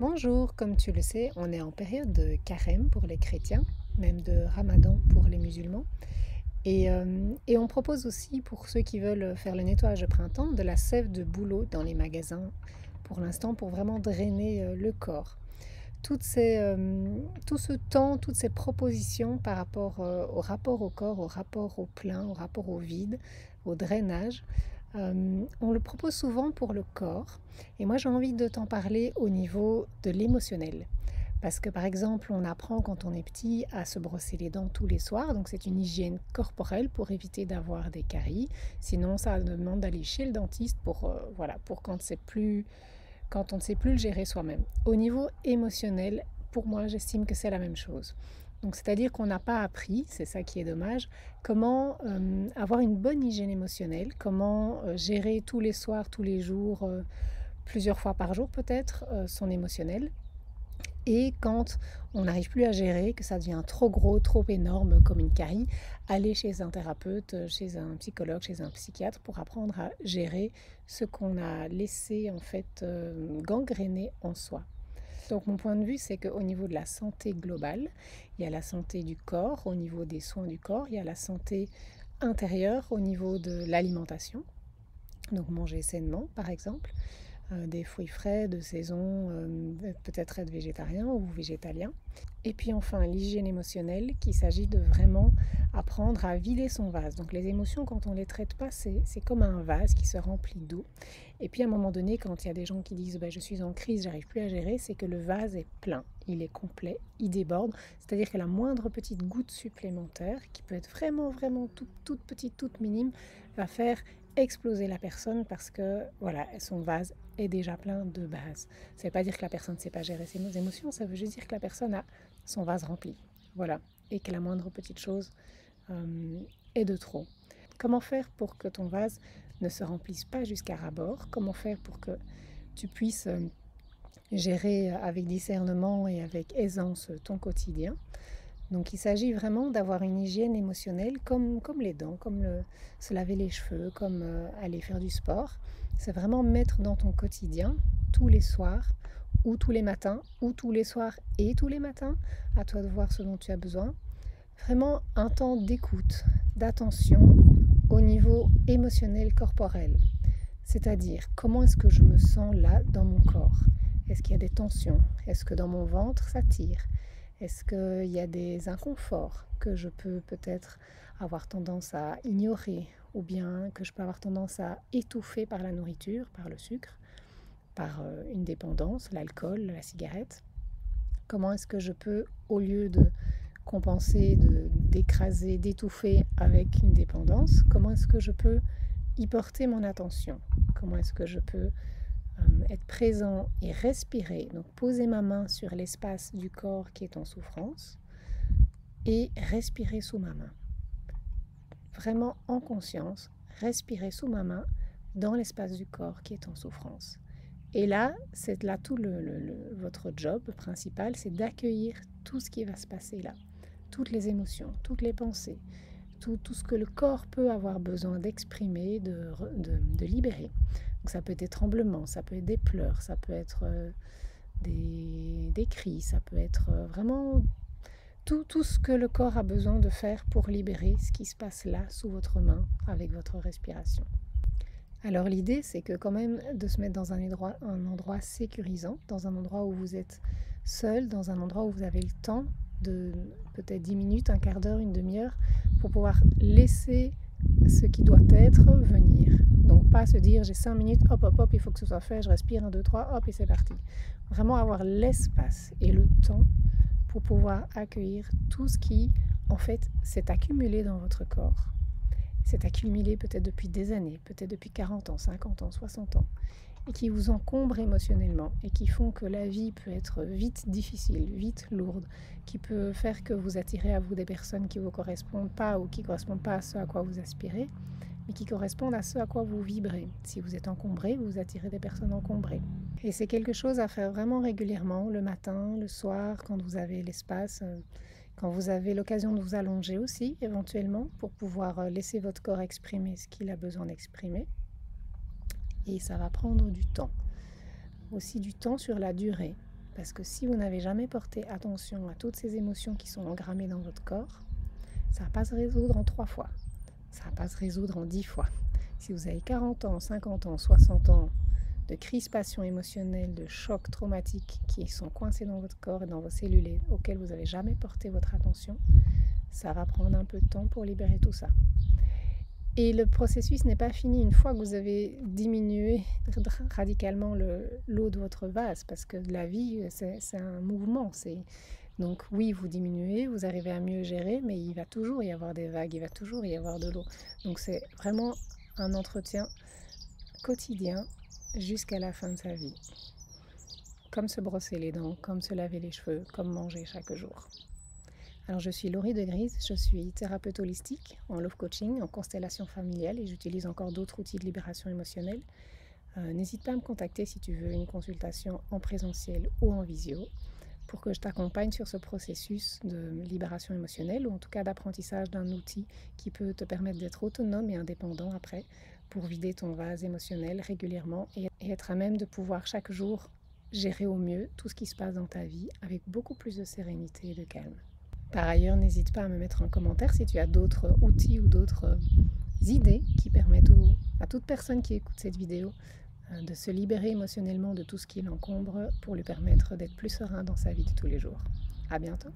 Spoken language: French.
Bonjour, comme tu le sais, on est en période de carême pour les chrétiens, même de ramadan pour les musulmans. Et on propose aussi pour ceux qui veulent faire le nettoyage de printemps de la sève de bouleau dans les magasins pour l'instant pour vraiment drainer le corps. Tout ce temps, toutes ces propositions par rapport au rapport au corps, au rapport au plein, au rapport au vide, au drainage, on le propose souvent pour le corps. Et moi j'ai envie de t'en parler au niveau de l'émotionnel. Parce que par exemple, on apprend quand on est petit à se brosser les dents tous les soirs, donc c'est une hygiène corporelle pour éviter d'avoir des caries. Sinon, ça demande d'aller chez le dentiste pour quand on ne sait plus le gérer soi-même. Au niveau émotionnel, pour moi, j'estime que c'est la même chose. Donc, c'est-à-dire qu'on n'a pas appris, c'est ça qui est dommage, comment avoir une bonne hygiène émotionnelle, comment gérer tous les soirs, tous les jours, plusieurs fois par jour peut-être, son émotionnel. Et quand on n'arrive plus à gérer, que ça devient trop gros, trop énorme comme une carie, aller chez un thérapeute, chez un psychologue, chez un psychiatre pour apprendre à gérer ce qu'on a laissé en fait gangréner en soi. Donc mon point de vue, c'est qu'au niveau de la santé globale, il y a la santé du corps, au niveau des soins du corps, il y a la santé intérieure au niveau de l'alimentation, donc manger sainement par exemple, des fruits frais de saison, peut-être être végétarien ou végétalien. Et puis enfin, l'hygiène émotionnelle, qu'il s'agit de vraiment apprendre à vider son vase. Donc les émotions, quand on ne les traite pas, c'est comme un vase qui se remplit d'eau. Et puis à un moment donné, quand il y a des gens qui disent je suis en crise, j'arrive plus à gérer, c'est que le vase est plein, il est complet, il déborde. C'est-à-dire que la moindre petite goutte supplémentaire, qui peut être vraiment toute petite, toute minime, va faire exploser la personne parce que voilà, son vase est déjà plein de base. Ça ne veut pas dire que la personne ne sait pas gérer ses émotions, ça veut juste dire que la personne a son vase rempli. Voilà. Et que la moindre petite chose est de trop. Comment faire pour que ton vase ne se remplisse pas jusqu'à ras-bord? Comment faire pour que tu puisses gérer avec discernement et avec aisance ton quotidien? Donc il s'agit vraiment d'avoir une hygiène émotionnelle comme les dents, se laver les cheveux, comme aller faire du sport. C'est vraiment mettre dans ton quotidien tous les soirs ou tous les matins ou tous les soirs et tous les matins, à toi de voir ce dont tu as besoin. Vraiment un temps d'écoute, d'attention au niveau émotionnel corporel. C'est-à-dire comment est-ce que je me sens là dans mon corps? Est-ce qu'il y a des tensions? Est-ce que dans mon ventre ça tire? Est-ce qu'il y a des inconforts que je peux peut-être avoir tendance à ignorer ou bien que je peux avoir tendance à étouffer par la nourriture, par le sucre, par une dépendance, l'alcool, la cigarette? Comment est-ce que je peux, au lieu de compenser, d'écraser, d'étouffer avec une dépendance, comment est-ce que je peux y porter mon attention? Comment est-ce que je peux être présent et respirer, donc poser ma main sur l'espace du corps qui est en souffrance et respirer sous ma main. Vraiment en conscience, respirer sous ma main dans l'espace du corps qui est en souffrance. Et là, c'est là tout votre job principal, c'est d'accueillir tout ce qui va se passer là. Toutes les émotions, toutes les pensées, tout ce que le corps peut avoir besoin d'exprimer, de libérer. Donc ça peut être des tremblements, ça peut être des pleurs, ça peut être des cris, ça peut être vraiment tout ce que le corps a besoin de faire pour libérer ce qui se passe là sous votre main avec votre respiration. Alors l'idée, c'est que quand même de se mettre dans un endroit sécurisant, dans un endroit où vous êtes seul, dans un endroit où vous avez le temps de peut-être 10 minutes, un quart d'heure, une demi-heure, pour pouvoir laisser ce qui doit être venir. Donc pas se dire j'ai 5 minutes, hop, hop, hop, il faut que ce soit fait, je respire, 1, 2, 3, hop, et c'est parti. Vraiment avoir l'espace et le temps pour pouvoir accueillir tout ce qui, en fait, s'est accumulé dans votre corps. C'est accumulé peut-être depuis des années, peut-être depuis 40 ans, 50 ans, 60 ans, et qui vous encombrent émotionnellement et qui font que la vie peut être vite difficile, vite lourde, qui peut faire que vous attirez à vous des personnes qui ne vous correspondent pas ou qui ne correspondent pas à ce à quoi vous aspirez, mais qui correspondent à ce à quoi vous vibrez. Si vous êtes encombré, vous attirez des personnes encombrées. Et c'est quelque chose à faire vraiment régulièrement, le matin, le soir, quand vous avez l'espace, quand vous avez l'occasion de vous allonger aussi, éventuellement, pour pouvoir laisser votre corps exprimer ce qu'il a besoin d'exprimer. Et ça va prendre du temps. Aussi du temps sur la durée. Parce que si vous n'avez jamais porté attention à toutes ces émotions qui sont engrammées dans votre corps, ça ne va pas se résoudre en 3 fois. Ça ne va pas se résoudre en 10 fois. Si vous avez 40 ans, 50 ans, 60 ans de crispation émotionnelle, de chocs traumatiques qui sont coincés dans votre corps et dans vos cellules et auxquels vous n'avez jamais porté votre attention, ça va prendre un peu de temps pour libérer tout ça. Et le processus n'est pas fini une fois que vous avez diminué radicalement l'eau de votre vase, parce que la vie, c'est un mouvement. Donc oui, vous diminuez, vous arrivez à mieux gérer, mais il va toujours y avoir des vagues, il va toujours y avoir de l'eau. Donc c'est vraiment un entretien quotidien jusqu'à la fin de sa vie. Comme se brosser les dents, comme se laver les cheveux, comme manger chaque jour. Alors je suis Laurie de Grise, je suis thérapeute holistique en love coaching, en constellation familiale et j'utilise encore d'autres outils de libération émotionnelle. N'hésite pas à me contacter si tu veux une consultation en présentiel ou en visio pour que je t'accompagne sur ce processus de libération émotionnelle ou en tout cas d'apprentissage d'un outil qui peut te permettre d'être autonome et indépendant après pour vider ton vase émotionnel régulièrement et être à même de pouvoir chaque jour gérer au mieux tout ce qui se passe dans ta vie avec beaucoup plus de sérénité et de calme. Par ailleurs, n'hésite pas à me mettre en commentaire si tu as d'autres outils ou d'autres idées qui permettent à toute personne qui écoute cette vidéo de se libérer émotionnellement de tout ce qui l'encombre pour lui permettre d'être plus serein dans sa vie de tous les jours. À bientôt!